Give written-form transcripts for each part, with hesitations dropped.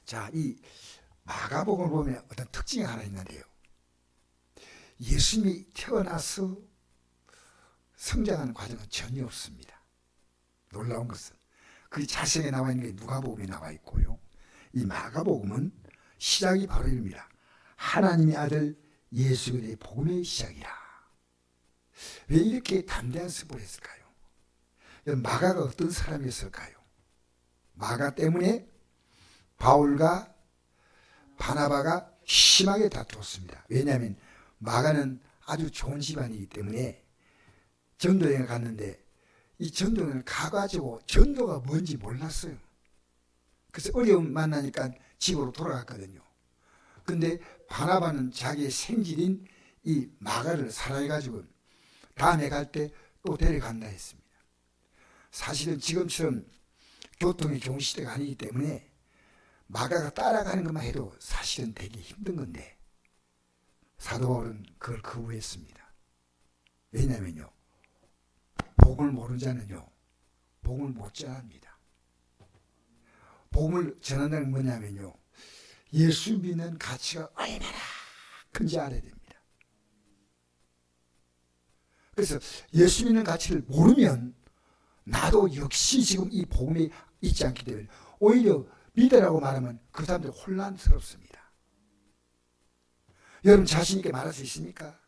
자, 이 마가복음을 보면 어떤 특징이 하나 있는데요. 예수님이 태어나서 성장하는 과정은 전혀 없습니다. 놀라운 것은 그 자세히 나와 있는 게 누가복음에 나와 있고요. 이 마가복음은 시작이 바로 이릅니다. 하나님의 아들 예수 그리스도의 복음의 시작이라. 왜 이렇게 담대한 선포를 했을까요? 마가가 어떤 사람이었을까요? 마가 때문에 바울과 바나바가 심하게 다투었습니다. 왜냐하면 마가는 아주 좋은 집안이기 때문에 전도여행을 갔는데 이 전도여행을 가가지고 전도가 뭔지 몰랐어요. 그래서 어려움 만나니까 집으로 돌아갔거든요. 근데 바나바는 자기의 생질인 이 마가를 사랑해가지고 다음에 갈 때 또 데려간다 했습니다. 사실은 지금처럼 교통이 좋은 시대가 아니기 때문에 마가가 따라가는 것만 해도 사실은 되게 힘든 건데 사도 바울은 그걸 거부했습니다. 왜냐면요, 복음을 모르는 자는요, 복음을 못 전합니다. 복음을 전한다는 뭐냐면요, 예수 믿는 가치가 얼마나 큰지 알아야 됩니다. 그래서 예수 믿는 가치를 모르면 나도 역시 지금 이 복음이 있지 않기 때문에 오히려 믿으라고 말하면 그 사람들 혼란스럽습니다. 여러분 자신 있게 말할 수 있습니까?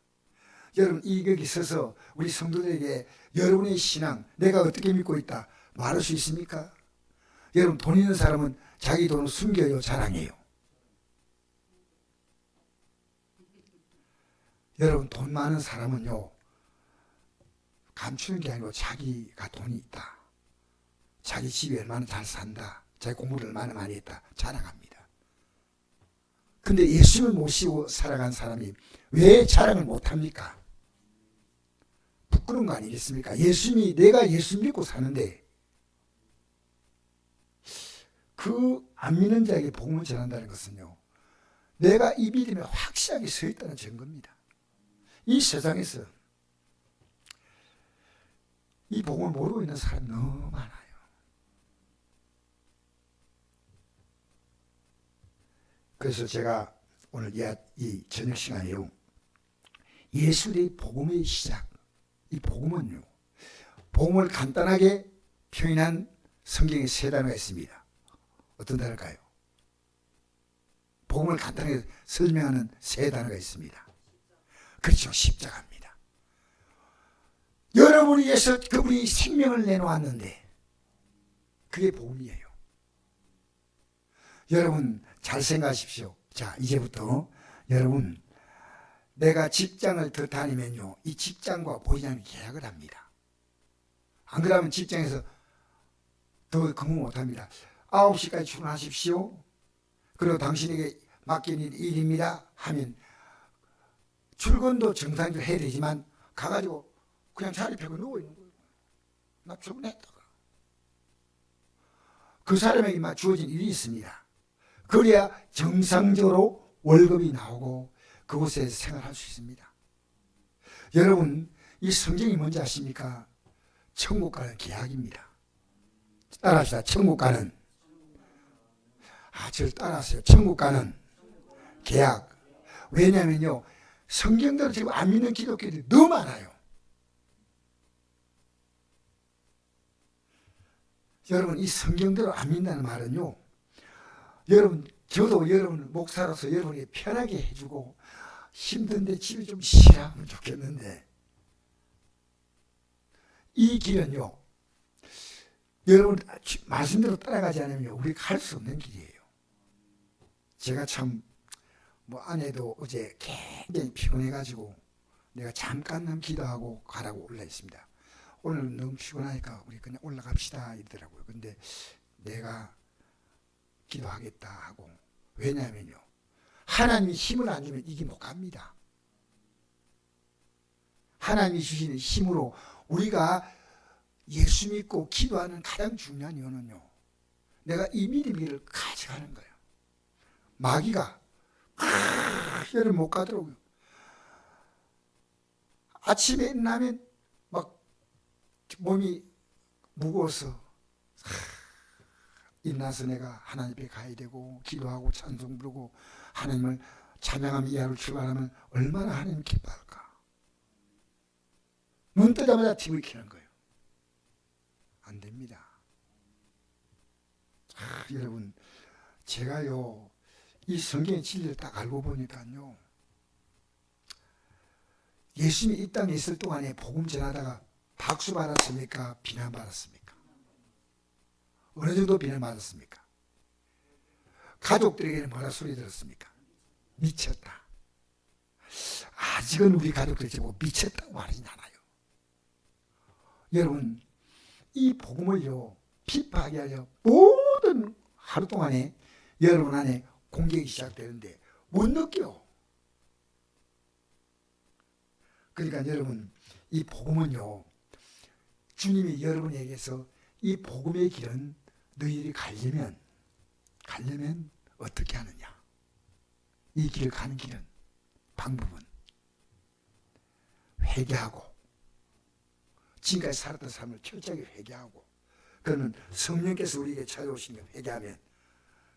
여러분 여기 서서 우리 성도들에게 여러분의 신앙 내가 어떻게 믿고 있다 말할 수 있습니까? 여러분 돈 있는 사람은 자기 돈을 숨겨요, 자랑해요? 여러분 돈 많은 사람은요, 감추는 게 아니고 자기가 돈이 있다, 자기 집이 얼마나 잘 산다, 자기 공부를 얼마나 많이 했다 자랑합니다. 근데 예수를 모시고 살아간 사람이 왜 자랑을 못합니까? 부끄러운 거 아니겠습니까? 예수님이, 내가 예수 믿고 사는데 그 안 믿는 자에게 복음을 전한다는 것은요, 내가 이 믿음에 확실하게 서 있다는 증거입니다. 이 세상에서 이 복음을 모르고 있는 사람이 너무 많아요. 그래서 제가 오늘 이 저녁 시간에요, 예수의 복음의 시작, 이 복음은요, 복음을 간단하게 표현한 성경에 세 단어가 있습니다. 어떤 단어일까요? 복음을 간단하게 설명하는 세 단어가 있습니다. 그렇죠, 십자가입니다. 여러분을 위해서 그분이 생명을 내놓았는데 그게 복음이에요. 여러분 잘 생각하십시오. 자, 이제부터 여러분, 내가 직장을 더 다니면요, 이 직장과 보이자는 계약을 합니다. 안 그러면 직장에서 더 근무 못합니다. 9시까지 출근하십시오. 그리고 당신에게 맡긴 일입니다 하면 출근도 정상적으로 해야 되지만 가가지고 그냥 자리 펴고 누워있는 거예요. 나 출근했다가. 그 사람에게 주어진 일이 있습니다. 그래야 정상적으로 월급이 나오고 그곳에서 생활할 수 있습니다. 여러분, 이 성경이 뭔지 아십니까? 천국 가는 계약입니다. 따라합시다. 천국 가는, 저를 따라하세요. 천국 가는 계약. 왜냐면요, 성경대로 지금 안 믿는 기독교들이 너무 많아요. 여러분, 이 성경대로 안 믿는다는 말은요, 여러분, 저도 여러분 목사로서 여러분에게 편하게 해주고 힘든데 집에 좀 쉬라면 좋겠는데, 이 길은요, 여러분 말씀대로 따라가지 않으면 우리가 갈 수 없는 길이에요. 제가 참 아내도 어제 굉장히 피곤해가지고 내가 잠깐만 기도하고 가라고 올라있습니다. 오늘 너무 피곤하니까 우리 그냥 올라갑시다 이러더라고요. 근데 내가 기도하겠다 하고, 왜냐하면요, 하나님이 힘을 안 주면 이게 못 갑니다. 하나님이 주시는 힘으로 우리가 예수 믿고 기도하는 가장 중요한 이유는요, 내가 이 믿음을 가져가는 거예요. 마귀가 열을 못 가더라고요. 아침에 일어나면 막 몸이 무거워서 일어나서 내가 하나님 앞에 가야 되고 기도하고 찬송 부르고 하나님을 찬양하며 이 하루를 출발하면 얼마나 하나님 기뻐할까. 눈 뜨자마자 TV 켜는 거예요. 안 됩니다. 여러분, 제가요 이 성경의 진리를 딱 알고 보니까요, 예수님이 이 땅에 있을 동안에 복음 전하다가 박수 받았습니까? 비난 받았습니까? 어느 정도 비난 받았습니까? 가족들에게는 뭐라 소리 들었습니까? 미쳤다. 아직은 우리 가족들이 지금 미쳤다고 말하진 않아요. 여러분, 이 복음을요 피파하게 하려 모든 하루 동안에 여러분 안에 공격이 시작되는데 못 느껴. 그러니까 여러분, 이 복음은요, 주님이 여러분에게서 이 복음의 길은 너희들이 가려면 어떻게 하느냐. 이 길을 가는 길은, 방법은 회개하고, 지금까지 살았던 삶을 철저하게 회개하고, 그러면 성령께서 우리에게 찾아오시는 걸 회개하면,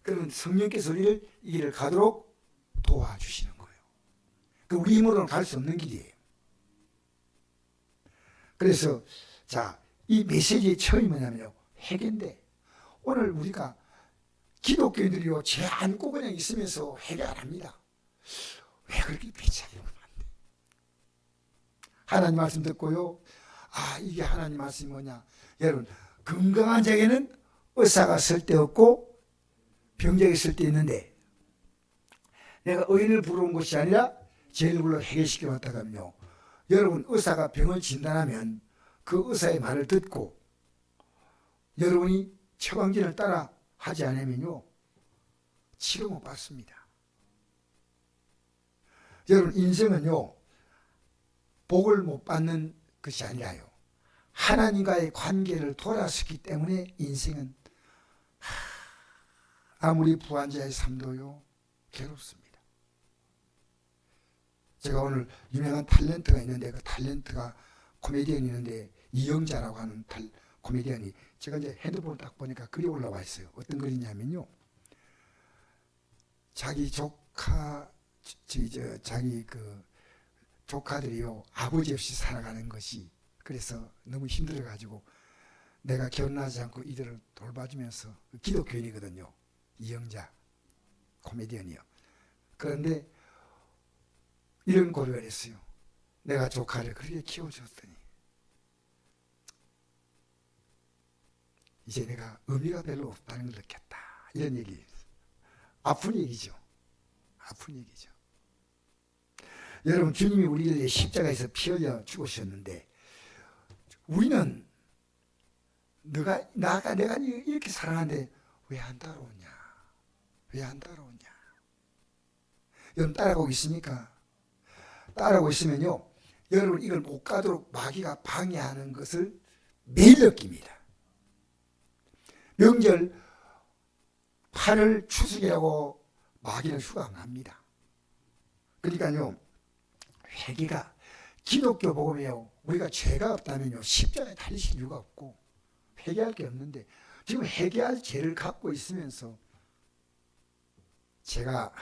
그러면 성령께서 우리를 이 길을 가도록 도와주시는 거예요. 그 우리 힘으로는 갈 수 없는 길이에요. 그래서 자, 이 메시지의 처음이 뭐냐면요, 회개인데, 오늘 우리가 기독교인들이요 죄 안고 그냥 있으면서 회개 안 합니다. 왜 그렇게 배짱이면 안 돼? 하나님 말씀 듣고요, 아 이게 하나님 말씀이 뭐냐. 여러분, 건강한 자에게는 의사가 쓸데없고 병자가 쓸데 있는데, 내가 의인을 부러운 것이 아니라 죄인을 불러 해결시켜 왔다가요, 여러분 의사가 병을 진단하면 그 의사의 말을 듣고 여러분이 처방전을 따라 하지 않으면요 치료 못 받습니다. 여러분, 인생은요 복을 못 받는 것이 아니라요, 하나님과의 관계를 돌아서기 때문에 인생은 아무리 부한 자의 삶도요 괴롭습니다. 제가 오늘 유명한 탤런트가 있는데, 그 탤런트가 코미디언이 있는데, 이영자라고 하는 코미디언이, 제가 이제 핸드폰을 딱 보니까 글이 올라와 있어요. 어떤 글이냐면요, 자기 조카, 자기 그 조카들이요 아버지 없이 살아가는 것이, 그래서 너무 힘들어가지고 내가 결혼하지 않고 이들을 돌봐주면서, 기독교인이거든요, 이영자 코미디언이요. 그런데 이런 고백을 했어요. 내가 조카를 그렇게 키워줬더니 이제 내가 의미가 별로 없다는 걸 느꼈다. 이런 얘기. 아픈 얘기죠. 아픈 얘기죠. 여러분, 주님이 우리를 십자가에서 피 흘려 죽으셨는데, 우리는 내가 이렇게 사랑하는데 왜 안 따라오냐? 왜 안 따라오냐? 여러분, 따라가고 있습니까? 따라오고 있으면요, 여러분 이걸 못 가도록 마귀가 방해하는 것을 매일 느낍니다. 명절 8월 추석이라고 마귀는 휴가 안 합니다. 그러니까요, 회개가 기독교 복음이에요. 우리가 죄가 없다면요 십자가에 달리실 이유가 없고 회개할 게 없는데, 지금 회개할 죄를 갖고 있으면서, 제가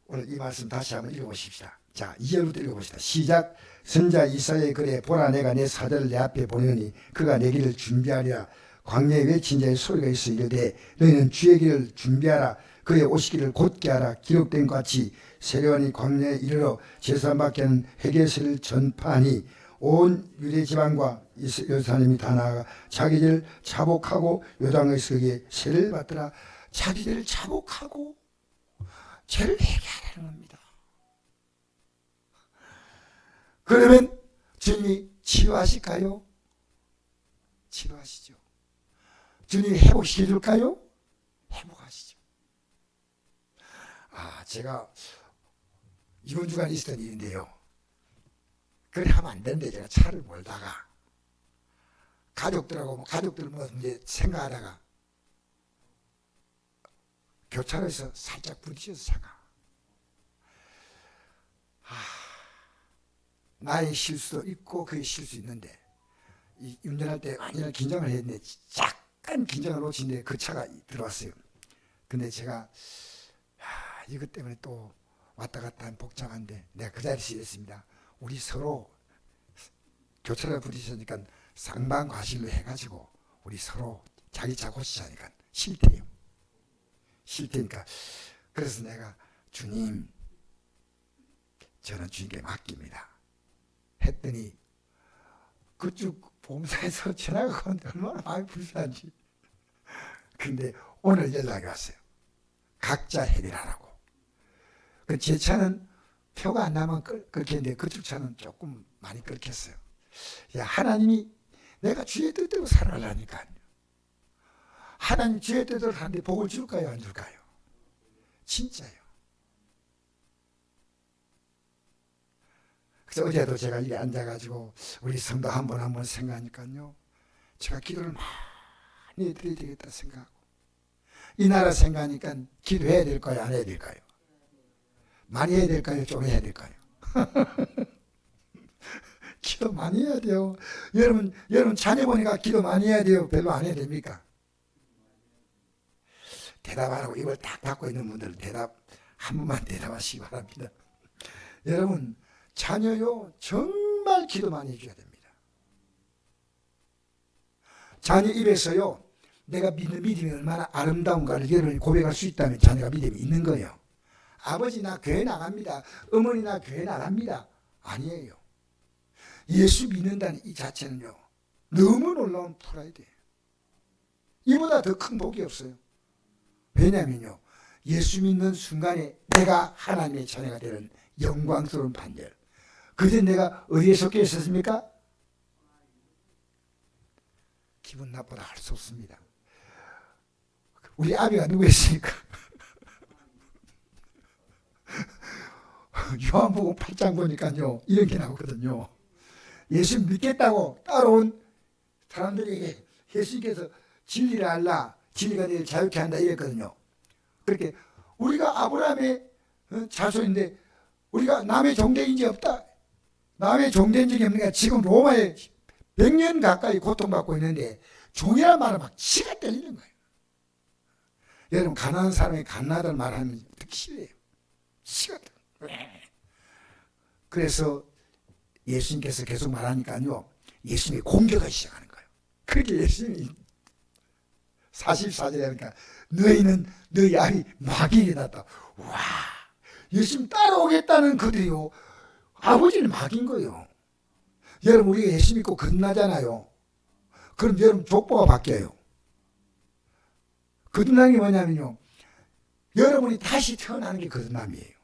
오늘 이 말씀 다시 한번 읽어보십시다. 자, 2절부터 읽어봅시다. 시작. 선자 이사야의 글에 보라, 내가 내 사자를 내 앞에 보내니 그가 내 길을 준비하리라. 광야에 외친 자의 소리가 있어 이르되 너희는 주의 길을 준비하라. 그의 오시기를 곧게 하라. 기록된 것 같이 세례원이 광야에 이르러 제사장 받게 하는 회개세를 전파하니 온 유대 지방과 예루살렘이 다 나아가 자기들을 자복하고 요단강에서 그에게 세례를 받더라. 자기들을 자복하고 죄를 회개하라는 겁니다. 그러면 주님이 치료하실까요? 치료하시죠. 주님이 회복시켜 줄까요? 회복하시죠. 제가 이번 주간 있었던 일인데요, 그래 하면 안 되는데, 제가 차를 몰다가 가족들 뭐 이제 생각하다가 교차로에서 살짝 부딪혀서 차가, 나의 실수도 있고 그의 실수 있는데, 이 운전할 때 많이 긴장을 했는데 쫙 약간 긴장을 놓치는데 그 차가 들어왔어요. 근데 제가 이것 때문에 또 왔다 갔다 하면 복잡한데 내가 그 자리에 있습니다. 우리 서로 교차를 부딪히니까 상반과실로 해가지고 우리 서로 자기 차 고치자니까 싫대요. 싫대니까 그래서 내가 주님 저는 주님께 맡깁니다 했더니 그쪽 봉사에서 전화가 오는데 얼마나 마음이 불편한지. 근데 오늘 연락이 왔어요. 각자 해결하라고. 제 차는 표가 안 나면 끊겠는데 그쪽 차는 조금 많이 끊겼어요. 야, 하나님이 내가 주의 뜻대로 살아가려니까요. 하나님 주의 뜻대로 하는데 복을 줄까요, 안 줄까요? 진짜요. 그래서 어제도 제가 이게 앉아가지고 우리 성도 한 번 생각하니까요. 제가 기도를 많이 드려야 되겠다 생각하고 이 나라 생각하니까 기도해야 될까요, 안 해야 될까요? 많이 해야 될까요, 좀 해야 될까요? 기도 많이 해야 돼요. 여러분 자녀 보니까 기도 많이 해야 돼요, 별로 안 해야 됩니까? 대답하라고 입을 딱 닫고 있는 분들은 대답 한 번만 대답하시기 바랍니다. 여러분 자녀요 정말 기도 많이 해줘야 됩니다. 자녀 입에서요 내가 믿는 믿음이 얼마나 아름다운가를 여러분이 고백할 수 있다면 자녀가 믿음이 있는 거예요. 아버지 나 교회 나갑니다. 어머니 나 교회 나갑니다. 아니에요. 예수 믿는다는 이 자체는요 너무 놀라운 프라이드예요. 이보다 더 큰 복이 없어요. 왜냐면요 예수 믿는 순간에 내가 하나님의 자녀가 되는 영광스러운 판결. 그때 내가 어디에 속해 있었습니까? 기분 나쁘다 할 수 없습니다. 우리 아비가 누구였습니까? 요한복음 8장 보니까요 이런 게 나오거든요. 예수 믿겠다고 따라온 사람들에게 예수님께서 진리를 알라, 진리가 너희를 자유케 한다 이랬거든요. 그렇게 우리가 아브라함의 자손인데 우리가 남의 종된 지 없다. 남의 종된 적이 없는 게 지금 로마에 100년 가까이 고통받고 있는데 종이란 말은 막 치가 떨리는 거예요. 여러분 가난한 사람이 가난하다는 말 하면 듣기 싫어요. 치가 떨려요. 그래서 예수님께서 계속 말하니까요 예수님이 공격을 시작하는 거예요. 그렇게 예수님이 44절에 하니까 너희는 너희 아비 마귀에게 났다. 와, 예수님 따라오겠다는 그들이요 아버지는 마귀인 거예요. 여러분 우리가 예수 믿고 거듭나잖아요. 그럼 여러분 족보가 바뀌어요. 거듭나는 게 뭐냐면요 여러분이 다시 태어나는 게 거듭남이에요.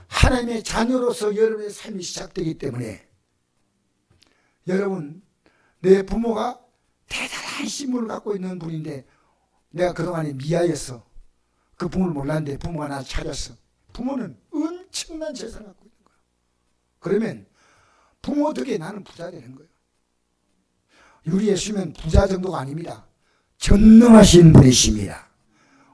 하나님의 자녀로서 여러분의 삶이 시작되기 때문에 여러분 내 부모가 대단한 신분을 갖고 있는 분인데 내가 그동안에 미아였어. 그 부모를 몰랐는데 부모가 나를 찾았어. 부모는 엄청난 재산을 갖고 있는 거야. 그러면 부모 덕에 나는 부자 되는 거예요. 우리 예수님은 부자 정도가 아닙니다. 전능하신 분이십니다.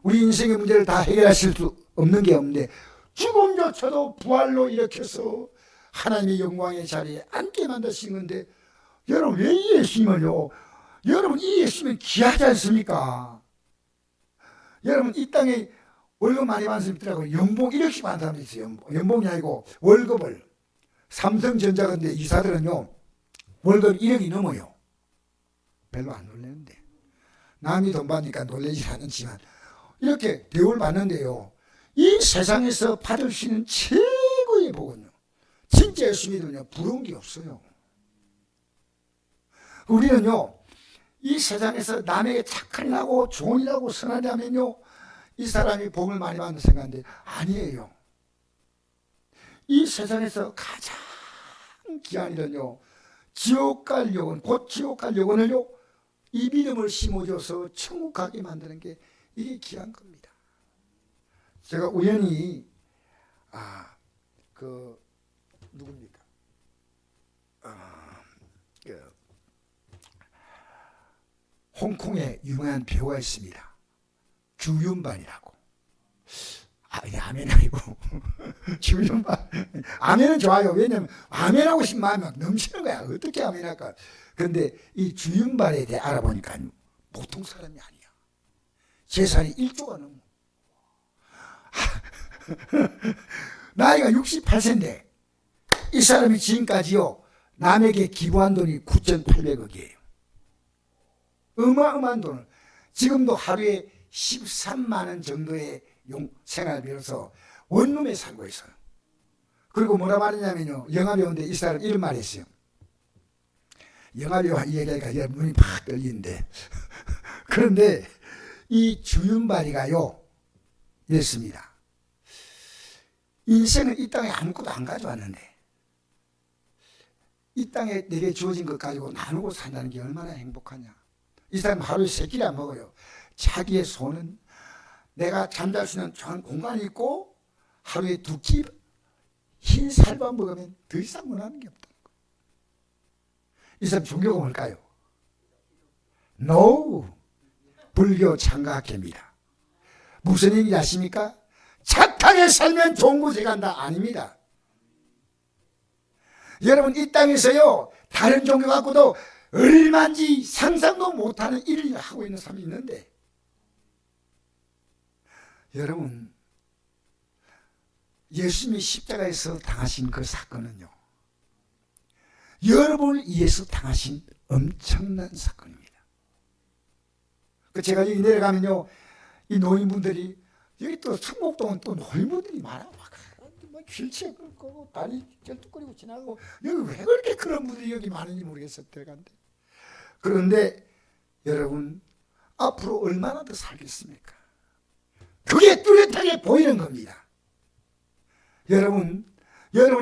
우리 인생의 문제를 다 해결하실 수 없는 게 없는데 죽음조차도 부활로 일으켜서 하나님의 영광의 자리에 앉게 만드신 건데 여러분 왜 이 예수님을요 여러분 이 예수님은 귀하지 않습니까? 여러분 이 땅에 월급 많이 받는 사람이 있더라고요. 연봉 1억씩 받는 사람이 있어요. 연봉이 아니고 월급을. 삼성전자 근데 이사들은요 월급 1억이 넘어요. 별로 안 놀라는데 남이 돈 받으니까 놀라지 않지만 이렇게 대우를 받는데요 이 세상에서 받을 수 있는 최고의 복은요 진짜 예수 믿으면요 부러운 게 없어요. 우리는요 이 세상에서 남에게 착한 일하고 좋은 일하고 선한 일하면요 이 사람이 복을 많이 받는 생각인데 아니에요. 이 세상에서 가장 귀한 일은요 지옥 갈 영혼 곧 지옥 갈 영혼을요 이 믿음을 심어줘서 천국 가게 만드는 게 이게 귀한 겁니다. 제가 우연히 누굽니까? 홍콩에 유명한 배우가 있습니다. 주윤반이라고. 네, 아멘 아니고 주윤발 아멘은 좋아요. 왜냐면 아멘하고 싶은 마음이 막 넘치는 거야. 어떻게 아멘할까? 그런데 이 주윤발에 대해 알아보니까 보통 사람이 아니야. 재산이 1조가 넘어. 나이가 68세인데 이 사람이 지금까지요 남에게 기부한 돈이 9,800억이에요. 어마어마한 돈을. 지금도 하루에 13만 원 정도의 생활비로서 원룸에 살고 있어요. 그리고 뭐라 말했냐면요, 영화배우인데 이 사람 이런 말 했어요. 영화배우 얘기하니까 눈이 팍 떨리는데 그런데 이 주윤발이가요 이랬습니다. 인생은 이 땅에 아무것도 안 가져왔는데 이 땅에 내게 주어진 것 가지고 나누고 산다는 게 얼마나 행복하냐. 이 사람 하루에 3끼를 안 먹어요. 자기의 손은 내가 잠잘 수 있는 좋은 공간이 있고 하루에 2끼 흰 쌀밥 먹으면 더 이상 원하는 게 없다는 거예요. 이 사람 종교가 뭘까요? No. 불교 창가학회입니다. 무슨 얘기인지 아십니까? 착하게 살면 좋은 곳에 간다. 아닙니다. 여러분 이 땅에서요 다른 종교 갖고도 얼마인지 상상도 못하는 일을 하고 있는 사람이 있는데 여러분 예수님이 십자가에서 당하신 그 사건은요 여러분을 위해서 당하신 엄청난 사건입니다. 제가 여기 내려가면요 이 노인분들이 여기 또 충북동은 또 노인분들이 많아. 막 휠체어 끌고 다리 쩔뚝거리고 지나가고 여기 왜 그렇게 그런 분들이 여기 많은지 모르겠어요. 들어간데. 그런데 여러분 앞으로 얼마나 더 살겠습니까? 그게 뚜렷하게 보이는 겁니다. 여러분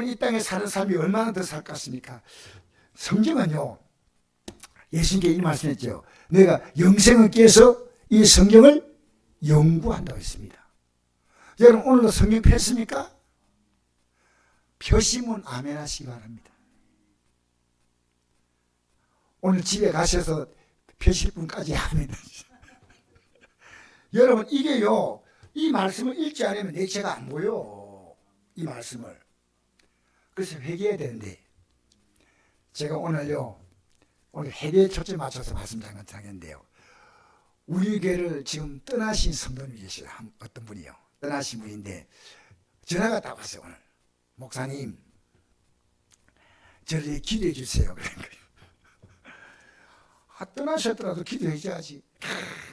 이 땅에 사는 사람이 얼마나 더 살 것 같습니까? 성경은요 예수님께 이 말씀했죠. 내가 영생을 깨서 이 성경을 연구한다고 했습니다. 여러분 오늘도 성경 폈습니까? 펴시면 아멘 하시기 바랍니다. 오늘 집에 가셔서 펴실 분까지 아멘 하시죠. 여러분 이게요 이 말씀을 읽지 않으면 내 죄가 안 보여. 이 말씀을. 그래서 회개해야 되는데 제가 오늘 회개에 초점 맞춰서 말씀 장했는데요. 우리 교회를 지금 떠나신 성도님이 계시요. 어떤 분이요. 떠나신 분인데 전화가 딱 왔어요. 오늘. 목사님 저를 기도해 주세요. 그런 거예요. 떠나셨더라도 기도해 줘야지.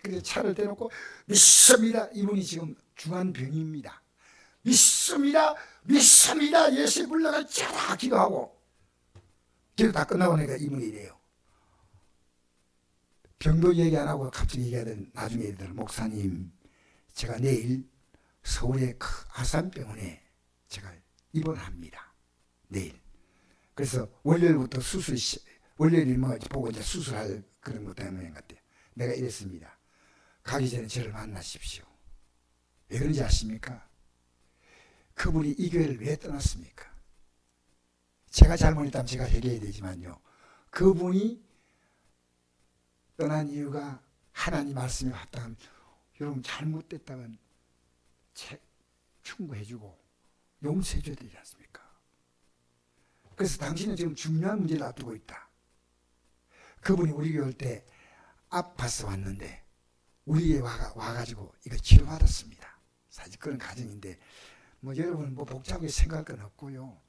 그래서 차를 대놓고 믿습니다. 이분이 지금 중환병입니다. 믿습니다. 예수의 불러가 자라 기도하고 기도 다 끝나고 나니까 이분이 이래요. 병도 얘기 안 하고 갑자기 얘기하던 나중에 얘기하던 목사님 제가 내일 서울의 아산병원에 제가 입원합니다. 내일. 그래서 월요일부터 월요일 보고 이제 수술할 그런 것 때문에 같아요. 내가 이랬습니다. 가기 전에 저를 만나십시오. 왜 그런지 아십니까? 그분이 이 교회를 왜 떠났습니까? 제가 잘못했다면 제가 회개해야 되지만요. 그분이 떠난 이유가 하나님 말씀에 왔다면 여러분 잘못됐다면 충고해주고 용서해줘야 되지 않습니까? 그래서 당신은 지금 중요한 문제를 앞두고 있다. 그분이 우리 교회 올 때 아파서 왔는데 우리 교회 와가지고 이거 치료받았습니다. 사실 그런 가정인데 여러분 복잡하게 생각할 건 없고요.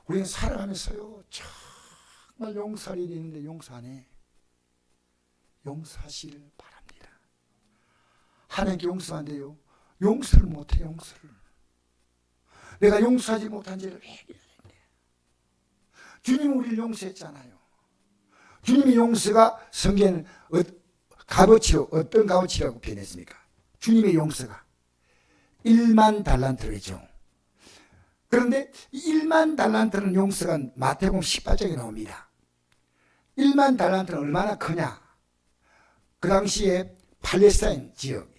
우리는 살아가면서요 정말 용서할 일이 있는데 용서 안 해. 용서하시길 바랍니다. 하나님께 용서 안 돼요. 용서를 못해. 용서를. 내가 용서하지 못한 죄를 왜 해야 되는데. 주님은 우리를 용서했잖아요. 주님의 용서가 성경은 값어치로 어떤 값어치라고 표현했습니까? 주님의 용서가 1만 달란트겠죠. 그런데 1만 달란트는 용서가 마태복음 18장에 나옵니다. 1만 달란트는 얼마나 크냐? 그 당시에 팔레스타인 지역,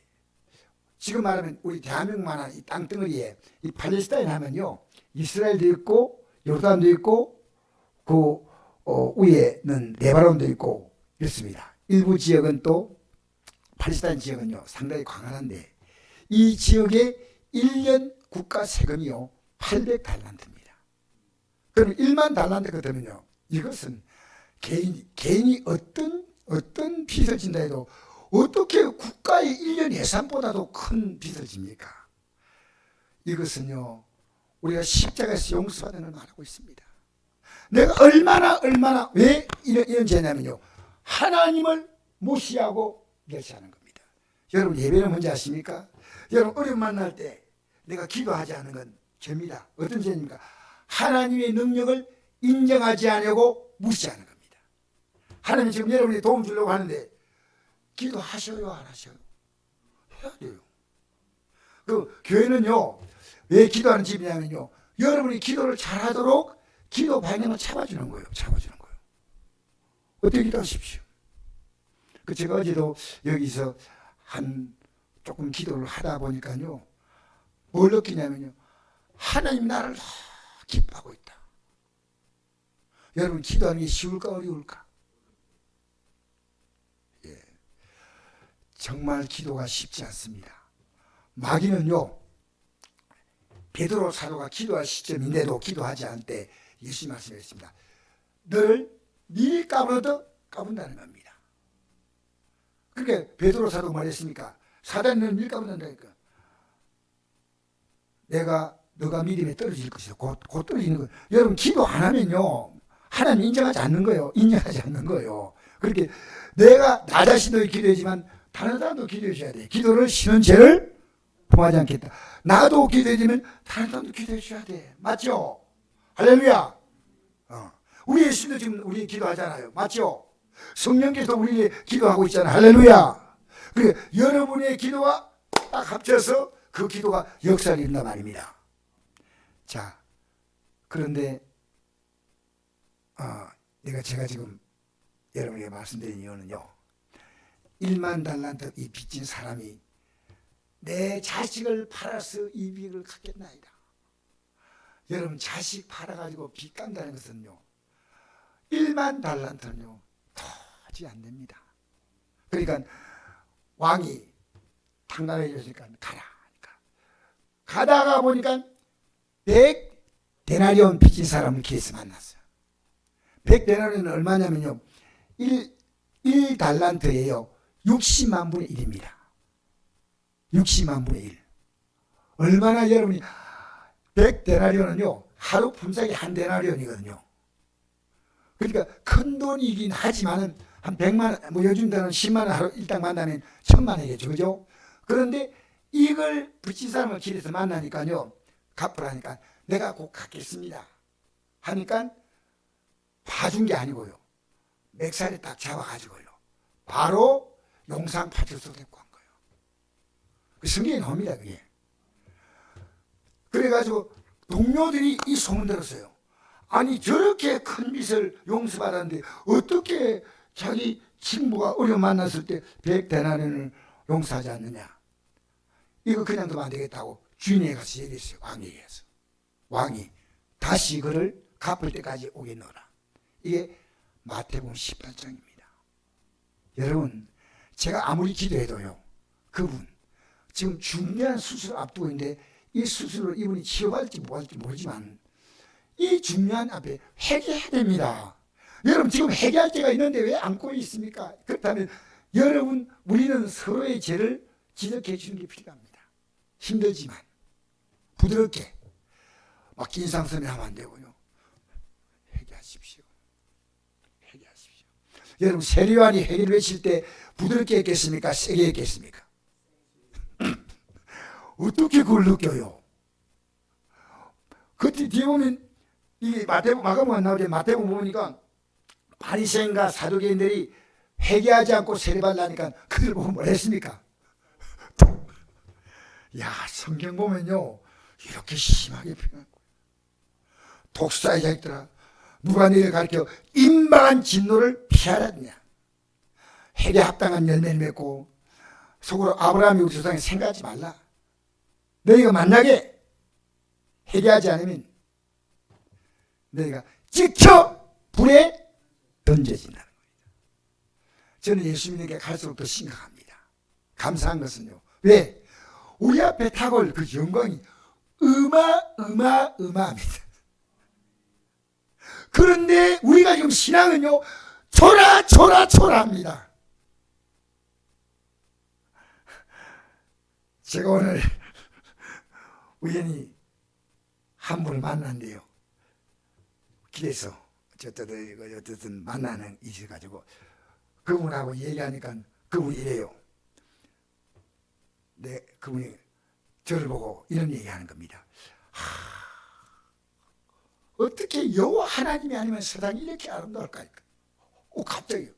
지금 말하면 우리 대한민국만한 이 땅덩어리에 이 팔레스타인 하면요, 이스라엘도 있고 요르단도 있고 그 위에는 레바논도 있고 이렇습니다. 일부 지역은 또 팔레스타인 지역은요 상당히 광활한데 이 지역에 1년 국가 세금이요 800달란트입니다. 그럼 1만 달란트 그러면요, 이것은 개인이 어떤 빚을 진다 해도 어떻게 국가의 1년 예산보다도 큰 빚을 집니까? 이것은요, 우리가 십자가에서 용서받는 걸 말하고 있습니다. 내가 얼마나 왜 이런 죄냐면요, 하나님을 무시하고 멸시하는 겁니다. 여러분, 예배는 뭔지 아십니까? 여러분, 어려움 만날 때 내가 기도하지 않는 건 죄입니다. 어떤 죄입니까? 하나님의 능력을 인정하지 않고 무시하는 겁니다. 하나님 지금 여러분이 도움 주려고 하는데 기도하셔요, 안 하셔요? 해야 돼요. 그 교회는요, 왜 기도하는 집이냐면요, 여러분이 기도를 잘하도록 기도 방향을 잡아주는 거예요. 잡아주는 거예요. 어떻게 기도하십시오. 그 제가 어제도 여기서 조금 기도를 하다 보니까요, 뭘 느끼냐면요, 하나님 나를 기뻐하고 있다. 여러분, 기도하는 게 쉬울까 어려울까? 예, 정말 기도가 쉽지 않습니다. 마귀는요, 베드로 사도가 기도할 시점인데도 기도하지 않을 때 예수님 말씀하셨습니다. 너를 미리 까분다는 겁니다. 그러니까 베드로 사도가 말했습니까? 사단이 너를 미리 까분다니까. 너가 믿음에 떨어질 것이다. 곧 떨어지는 거예요. 여러분, 기도 안 하면요, 하나님 인정하지 않는 거예요. 인정하지 않는 거예요. 그렇게 내가 나 자신도 기도하지만 다른 사람도 기도해 줘야 돼. 기도를 쉬는 죄를 범하지 않겠다. 나도 기도해 주면 다른 사람도 기도해 줘야 돼. 맞죠? 할렐루야. 우리 예수님도 지금 우리 기도하잖아요. 맞죠? 성령께서 우리 기도하고 있잖아요. 할렐루야. 그러니까 여러분의 기도와 딱 합쳐서 그 기도가 역사를 이룬단 말입니다. 자, 그런데 제가 지금 여러분에게 말씀드린 이유는요, 1만 달란트 이 빚진 사람이 내 자식을 팔아서 이 빚을 갚겠나이다. 여러분, 자식 팔아가지고 빚 깐다는 것은요, 1만 달란트는요 도저히 안 됩니다. 그러니까 왕이 탕감해줬으니까 가라. 가다가 보니까 100데나리온 빚진 사람을 길에서 만났어요. 100데나리온은 얼마냐면요, 1달란트예요 60만 분의 1입니다. 60만 분의 1. 얼마나 여러분이 100데나리온은요 하루 품삯이 한 데나리온이거든요. 그러니까 큰 돈이긴 하지만은 한 100만, 뭐 요즘 때는 10만 원 하루 일당 만나면 1000만 원이겠죠, 그죠? 그런데 이걸 빚진 사람을 길에서 만나니까요, 갚으라니까 내가 곧 갚겠습니다 하니까 봐준 게 아니고요, 맥살에 딱 잡아가지고요 바로 용산파출소 데리고 간 거예요. 그 성경에 나옵니다, 그게. 그래가지고 동료들이 이 소문 들었어요. 아니, 저렇게 큰 빚을 용서받았는데 어떻게 자기 친구가 어려움 만났을 때 100데나리온을 용서하지 않느냐. 이거 그냥 두면 안 되겠다고 주인에게 가서 얘기했어요. 왕에게 가서. 왕이 다시 그를 갚을 때까지 오게 넣어라. 이게 마태복음 18장입니다. 여러분, 제가 아무리 기도해도요, 그분 지금 중요한 수술을 앞두고 있는데 이 수술을 이분이 치료받을지 못할지 모르지만 이 중요한 앞에 회개해야 됩니다. 여러분, 지금 회개할 때가 있는데 왜 안고 있습니까? 그렇다면 여러분, 우리는 서로의 죄를 지적해 주는 게 필요합니다. 힘들지만 부드럽게 막 인상선에 하면 안 되고요. 회개하십시오. 회개하십시오. 여러분, 세례요한이 회개를 외칠 때 부드럽게 했겠습니까? 세게 했겠습니까? 어떻게 그걸 느껴요? 그 뒤에 보면 이게 마가복음 안 나오죠. 마태복음 보니까 바리새인과 사두개인들이 회개하지 않고 세례받으니까 그들 보고 뭘 했습니까? 야, 성경 보면요 이렇게 심하게 표현한 거예요. 독사의 자식들아, 누가 너희를 가르쳐 임박한 진노를 피하라느냐. 회개 합당한 열매를 맺고 속으로 아브라함이 우리 조상에 생각하지 말라. 너희가 만약에 회개하지 않으면 너희가 찍혀 불에 던져진다는 겁니다. 저는 예수 믿는 게 갈수록 더 심각합니다. 감사한 것은요, 왜? 우리 앞에 다가올 그 영광이 어마어마합니다. 그런데 우리가 지금 신앙은요, 초라합니다. 제가 오늘 우연히 한 분을 만났는데요. 길에서 어쨌든 만나는 있어가지고 그분하고 얘기하니까 그분이 이래요. 그분이 저를 보고 이런 얘기하는 겁니다. 어떻게 여호와 하나님이 아니면 세상이 이렇게 아름다울까? 갑자기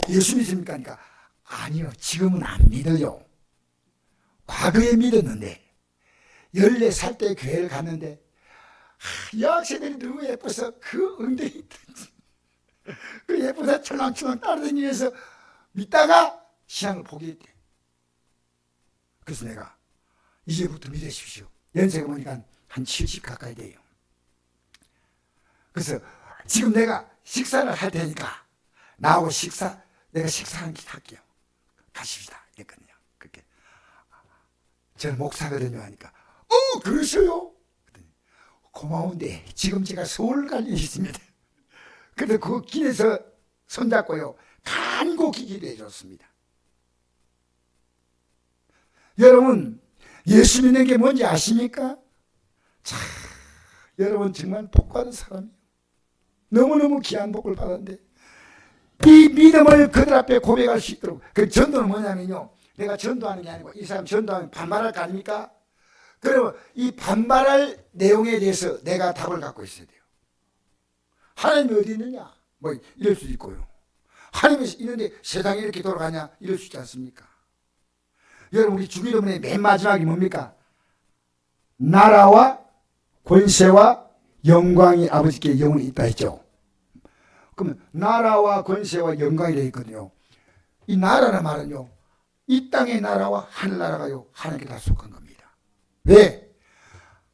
예수 믿습니까? 하니까 아니요, 지금은 안 믿어요. 과거에 믿었는데 14살 때 교회를 갔는데 여학생들이 너무 예뻐서 그 엉덩이 그 예뻐서 철랑철랑 따라다니면서 믿다가 신앙을 포기했대. 그래서 내가 이제부터 믿으십시오. 연세가 보니까 한 70 가까이 돼요. 그래서 지금 내가 식사를 할 테니까 나하고 내가 식사하는 길 할게요. 가십시다. 이랬거든요. 그렇게. 저는 목사거든요. 하니까 그러셔요? 고마운데 지금 제가 서울 갈 일이 있습니다. 그래서 그 길에서 손잡고요, 간곡히 기도해 줬습니다. 여러분, 예수 믿는 게 뭔지 아십니까? 여러분 정말 복 받은 사람이에요. 너무너무 귀한 복을 받았는데 이 믿음을 그들 앞에 고백할 수 있도록. 그 전도는 뭐냐면요, 내가 전도하는 게 아니고 이 사람 전도하면 반발할 거 아닙니까? 그러면 이 반발할 내용에 대해서 내가 답을 갖고 있어야 돼요. 하나님이 어디 있느냐? 뭐 이럴 수도 있고요. 하나님이 있는데 세상이 이렇게 돌아가냐? 이럴 수 있지 않습니까? 여러분, 우리 주기도문의 맨 마지막이 뭡니까? 나라와 권세와 영광이 아버지께 영원히 있다 했죠. 그러면 나라와 권세와 영광이 되어 있거든요. 이 나라는 말은요, 이 땅의 나라와 하늘나라가요, 하나님께 다 속한 겁니다. 왜?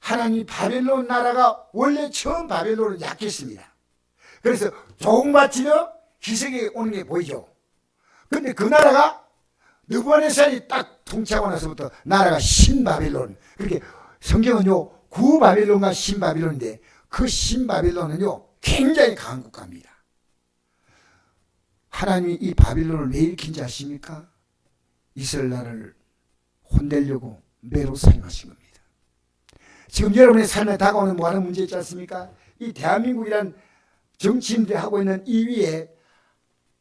하나님이 바벨론 나라가 원래 처음 바벨론은 약했습니다. 그래서 조공바치며 희석이 오는 게 보이죠. 근데 그 나라가 느부갓네살이 딱 통치하고 나서부터 나라가 신바벨론. 그렇게 성경은요, 구바벨론과 신바벨론인데 그 신바벨론은요, 굉장히 강한 국가입니다. 하나님이 이 바벨론을 왜 일으킨지 아십니까? 이스라엘 나라를 혼내려고 매로 사용하신 겁니다. 지금 여러분의 삶에 다가오는 뭐하는 문제 있지 않습니까? 이 대한민국이란 정치인들이 하고 있는 이 위에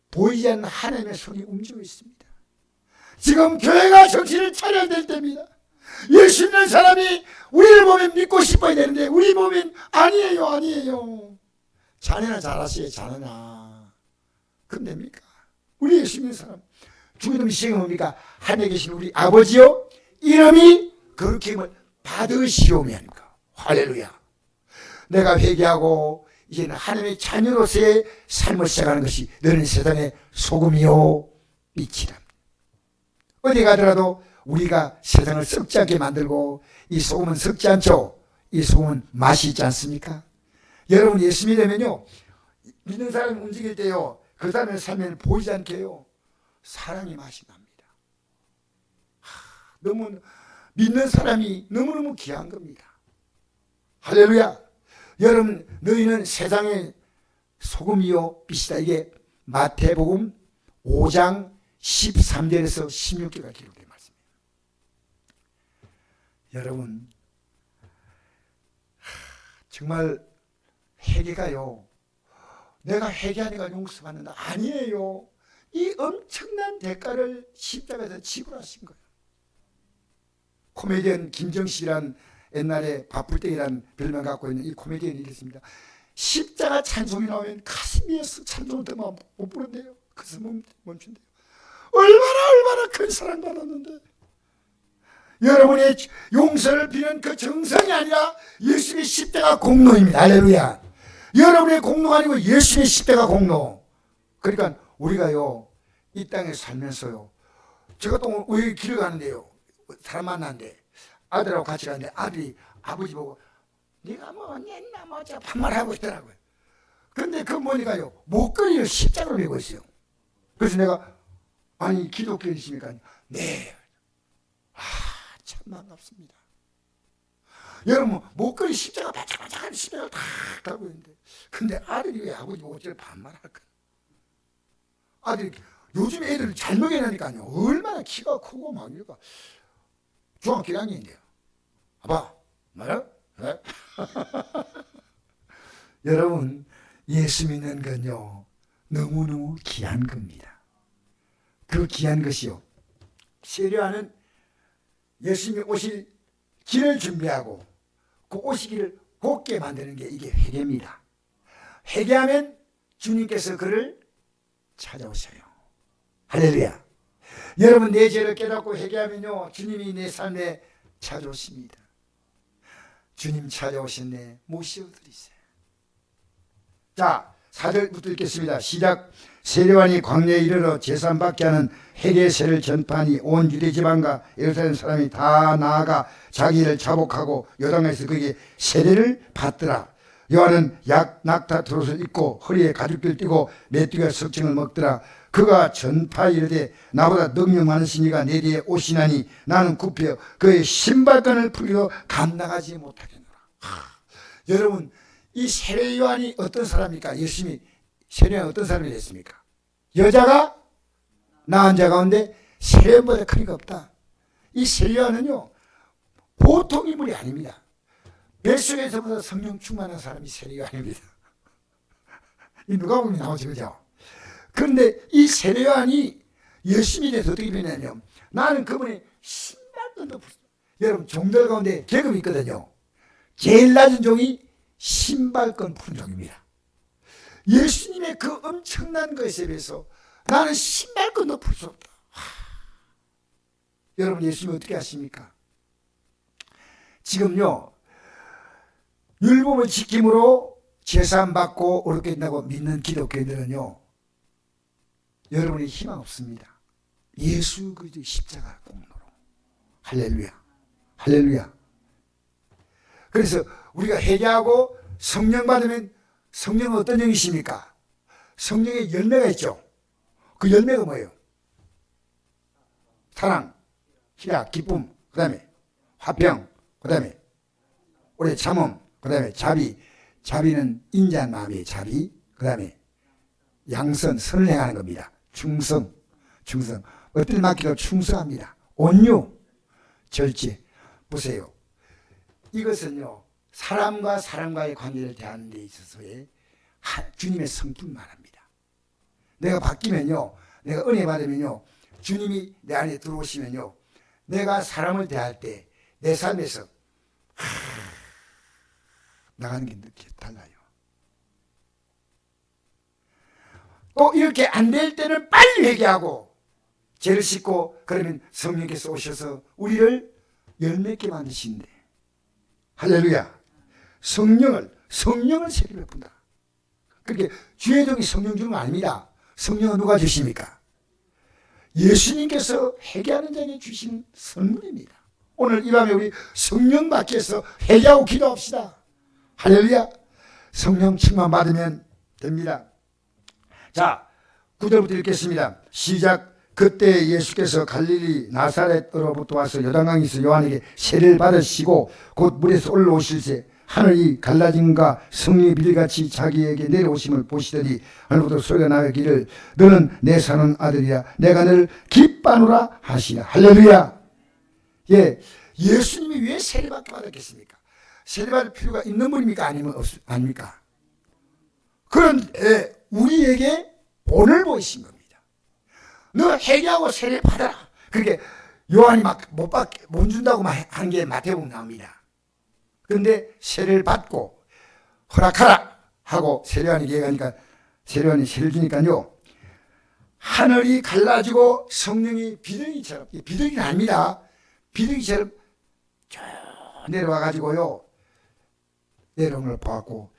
보이지 않는 하나님의 손이 움직이고 있습니다. 지금 교회가 정신을 차려야 될 때입니다. 예수 믿는 사람이 우리를 보면 믿고 싶어야 되는데 우리 보면 아니에요. 자네나 잘하시게, 자네나. 그럼 됩니까? 우리 예수 믿는 사람 주기도문 시행은 뭡니까? 하늘에 계신 우리 아버지요, 이름이 그렇게 힘을 받으시오면. 할렐루야. 내가 회개하고 이제는 하나님의 자녀로서의 삶을 시작하는 것이 너는 세상의 소금이요 빛이라. 어디 가더라도 우리가 세상을 썩지 않게 만들고, 이 소금은 썩지 않죠. 이 소금은 맛이 있지 않습니까? 여러분, 예수 믿으면요, 믿는 사람이 움직일 때요, 그 사람의 삶에는 보이지 않게 해요, 사랑의 맛이 납니다. 너무 믿는 사람이 너무너무 귀한 겁니다. 할렐루야. 여러분, 너희는 세상의 소금이요 빛이다. 이게 마태복음 5장 13절에서 16절가 기록된 말씀입니다. 여러분, 정말 회개가요, 내가 회개하니까 용서받는다, 아니에요. 이 엄청난 대가를 십자가에서 지불하신 거예요. 코미디언 김정식이란 옛날에 바쁠때이란 별명 갖고 있는 이 코미디언이 이랬습니다. 십자가 찬송이 나오면 가슴이 찬송을 더 못 부른대요. 그래서 멈춘대요. 얼마나 큰 사랑 받았는데. 여러분의 용서를 비는 그 정성이 아니라 예수의 십자가 공로입니다. 할렐루야. 여러분의 공로가 아니고 예수의 십자가 공로. 그러니까 우리가요, 이 땅에 살면서요, 제가 또 우리 길을 가는데요, 사람 만났는데 아들하고 같이 가는데 아들이 아버지 보고 네가 뭐 냈나 뭐 제가 반말하고 있더라고요. 근데 그 뭐니까요, 목걸이를 십자가로 메고 있어요. 그래서 내가 아니 기독교이십니까? 네. 참 반갑습니다. 여러분 목걸이 십자가 바짝바짝한 십자가를 탁 달고 있는데 근데 아들이 왜 아버지 보고 저를 반말할까? 아들이 요즘 애들을 잘 먹여내니까요 얼마나 키가 크고 막 이러니까 중학교 1학년인데요. 아빠 뭐야? 네? 여러분 예수 믿는 건요 너무너무 귀한 겁니다. 그 귀한 것이요 세례하는 예수님이 오실 길을 준비하고 그 오시기를 곧게 만드는 게 이게 회개입니다. 회개하면 주님께서 그를 찾아오셔요. 할렐루야. 여러분 내 죄를 깨닫고 회개하면요 주님이 내 삶에 찾아오십니다. 주님 찾아오셨네 모시어드리세요. 자 4절부터 읽겠습니다. 시작. 세례요한이 광야에 이르러 제사받게 하는 회개세를 전파하니 온 유대 지방과 예루살렘 사람이 다 나아가 자기를 자복하고 요단강에서 그에게 세례를 받더라. 요한은 낙타 트롯을 입고 허리에 가죽들 띠고 메뚜기와 석청을 먹더라. 그가 전파 이르되 나보다 능력 많으신 이가 내 뒤에 오시나니 나는 굽혀 그의 신발끈을 풀기도 감당하지 못하겠노라. 여러분 이 세례 요한이 어떤 사람입니까? 예수님이 세례 요한이 어떤 사람이 됐습니까? 여자가 낳은 자 가운데 세례 요한보다 큰 이가 없다. 이 세례 요한은요 보통 인물이 아닙니다. 뱃속에서보다 성령 충만한 사람이 세례 요한입니다. 이 누가복음에 나오죠, 그죠? 그런데 이 세례 요한이 예수님에 대해서 어떻게 변했냐면 나는 그분의 신발끈도 여러분 종들 가운데 계급이 있거든요. 제일 낮은 종이 신발끈 푸는 종입니다. 예수님의 그 엄청난 것에 비해서 나는 신발끈도 풀 수 없다. 여러분 예수님이 어떻게 하십니까? 지금요 율법을 지킴으로 제사함받고 어렵게 된다고 믿는 기독교인들은요 여러분이 희망 없습니다. 예수 그리스도의 십자가 공로로. 할렐루야. 할렐루야. 그래서 우리가 회개하고 성령 받으면 성령은 어떤 영이십니까? 성령의 열매가 있죠. 그 열매가 뭐예요? 사랑, 희락, 기쁨, 그 다음에 화평, 그 다음에 오래 참음, 그 다음에 자비. 자비는 인자한 마음의 자비. 그 다음에 양선, 선을 행하는 겁니다. 충성. 어떤 맡기도 충성합니다. 온유, 절제. 보세요. 이것은요 사람과 사람과의 관계를 대하는 데 있어서의 주님의 성품 말합니다. 내가 바뀌면요 내가 은혜 받으면요 주님이 내 안에 들어오시면요 내가 사람을 대할 때 내 삶에서 나가는 게 느껴 달라요. 또 이렇게 안 될 때는 빨리 회개하고 죄를 씻고 그러면 성령께서 오셔서 우리를 열매있게 만드신대. 할렐루야. 성령을 세례 베푼다. 그렇게 주의 종이 성령 주는 거 아닙니다. 성령은 누가 주십니까? 예수님께서 회개하는 자에게 주신 선물입니다. 오늘 이 밤에 우리 성령 받기 위해서 회개하고 기도합시다. 할렐루야. 성령 충만 받으면 됩니다. 자 9절부터 읽겠습니다. 시작. 그때 예수께서 갈릴리 나사렛으로부터 와서 요단강에서 요한에게 세례를 받으시고 곧 물에서 올라오실새 하늘이 갈라짐과 성령의 비둘기같이 자기에게 내려오심을 보시더니 하늘부터 소리가 나기를 너는 내 사는 아들이야 내가 너를 기뻐하노라 하시라. 할렐루야. 예, 예수님이 왜 세례받게 받았겠습니까? 세례받을 필요가 있는 분입니까? 아닙니까? 그런 우리에게 본을 보이신 겁니다. 너 회개하고 세례 받아라. 그렇게 요한이 막 못 준다고 한 게 마태복음 나옵니다. 그런데 세례를 받고 허락하라 하고 세례요한이 얘기하니까 세례요한이 세례를 주니까요 하늘이 갈라지고 성령이 비둘기처럼, 비둘기는 아닙니다. 비둘기처럼 쭉 내려와 가지고요 내려오는 걸 보았고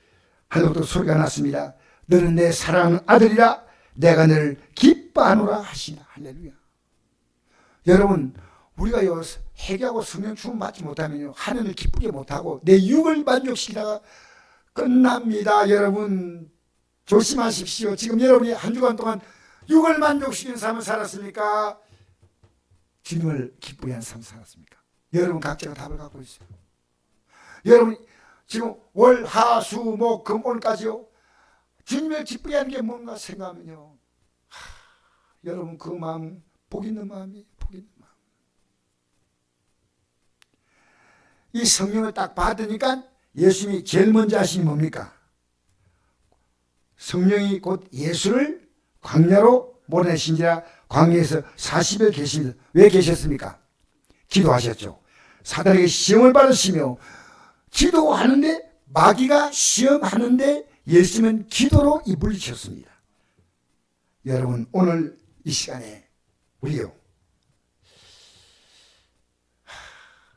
하늘부터 소리가 났습니다. 너는 내 사랑하는 아들이라 내가 너를 기뻐하노라 하시나. 할렐루야. 여러분 우리가 회개하고 성령 충만 받지 못하면 하늘을 기쁘게 못하고 내 육을 만족시키다가 끝납니다. 여러분 조심하십시오. 지금 여러분이 한 주간 동안 육을 만족시키는 삶을 살았습니까? 주님을 기쁘게 한 삶을 살았습니까? 여러분 각자가 답을 갖고 있어요. 여러분 지금 월, 하, 수, 목, 금, 오늘까지요. 주님을 기쁘게 하는 게 뭔가 생각하면요. 여러분 그 마음, 복 있는 마음이 복 있는 마음. 이 성령을 딱 받으니까 예수님이 제일 먼저 하시니 뭡니까? 성령이 곧 예수를 광야로 보내신지라 광야에서 40일 계십니다. 왜 계셨습니까? 기도하셨죠. 사단에게 시험을 받으시며 기도하는데 마귀가 시험하는데 예수님은 기도로 이 물리쳤습니다. 여러분 오늘 이 시간에 우리요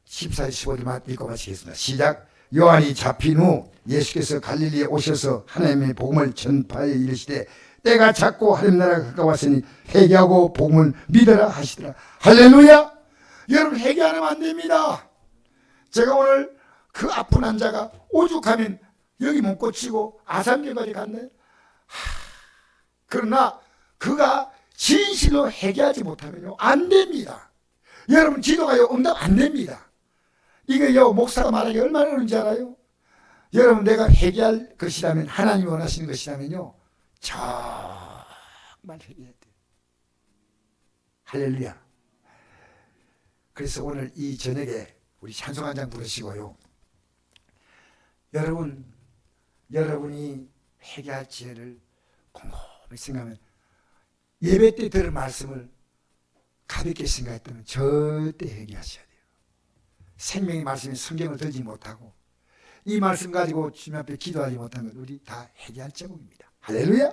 14절 15절만 읽어마치겠습니다. 시작. 요한이 잡힌 후 예수께서 갈릴리에 오셔서 하나님의 복음을 전파하여 이르시되 때가 찼고 하나님 나라가 가까웠으니 회개하고 복음을 믿어라 하시더라. 할렐루야. 여러분 회개 안 하면 안 됩니다. 제가 오늘 그 아픈 환자가 오죽하면 여기 못 고치고 아산병까지 갔네. 그러나 그가 진실로 회개하지 못하면요 안 됩니다. 여러분 기도가요 응답 안 됩니다. 이게요 목사가 말하기 얼마나 어려운지 알아요? 여러분 내가 회개할 것이라면 하나님이 원하시는 것이라면요 정말 회개해야 돼요. 할렐루야. 그래서 오늘 이 저녁에 우리 찬송 한 장 부르시고요. 여러분이 회개할 지혜를 곰곰이 생각하면 예배 때 들은 말씀을 가볍게 생각했다면 절대 회개하셔야 돼요. 생명의 말씀이 성경을 들지 못하고 이 말씀 가지고 주님 앞에 기도하지 못한 건 우리 다 회개할 제목입니다. 할렐루야.